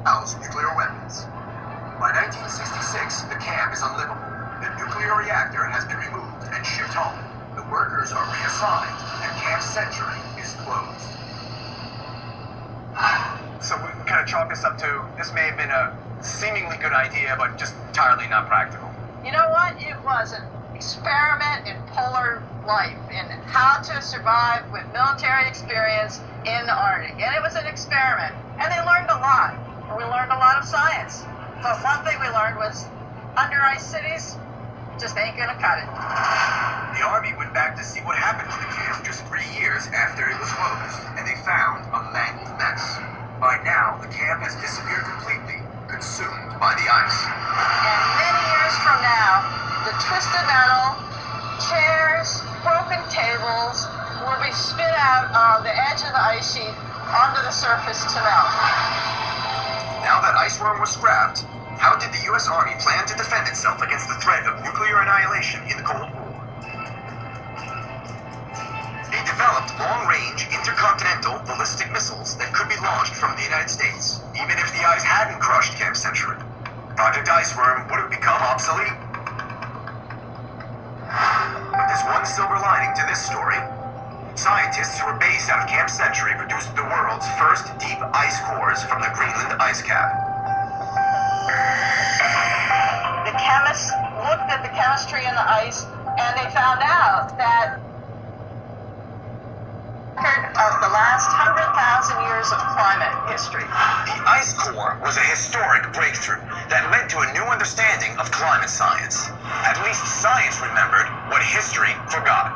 house nuclear weapons. By 1966, the camp is unlivable. The nuclear reactor has been removed and shipped home. The workers are reassigned, and Camp Century is closed. So we kind of chalk this up to, this may have been a seemingly good idea, but just entirely not practical. You know what? It was an experiment in polar life, in how to survive with military experience in the Arctic. And it was an experiment. And they learned a lot. We learned a lot of science. But one thing we learned was under ice cities just ain't gonna cut it. The Army went back to see what happened to the camp just 3 years after it was closed, and they found a mangled mess. By now, the camp has disappeared completely, consumed by the ice. And many years from now, the twisted metal, chairs, broken tables will be spit out on the edge of the ice sheet onto the surface to melt. Now that Iceworm was scrapped, how did the U.S. Army plan to defend itself against the threat of nuclear annihilation in the Cold War? They developed long-range intercontinental ballistic missiles that could be launched from the United States, even if the ice hadn't crushed Camp Century. Project Iceworm would have become obsolete. But there's one silver lining to this story. Scientists who were based out of Camp Century produced the world's first deep ice cores from the Greenland ice cap. The chemists looked at the chemistry in the ice, and they found out that of the last 100,000 years of climate history. The ice core was a historic breakthrough that led to a new understanding of climate science. At least science remembered what history forgot.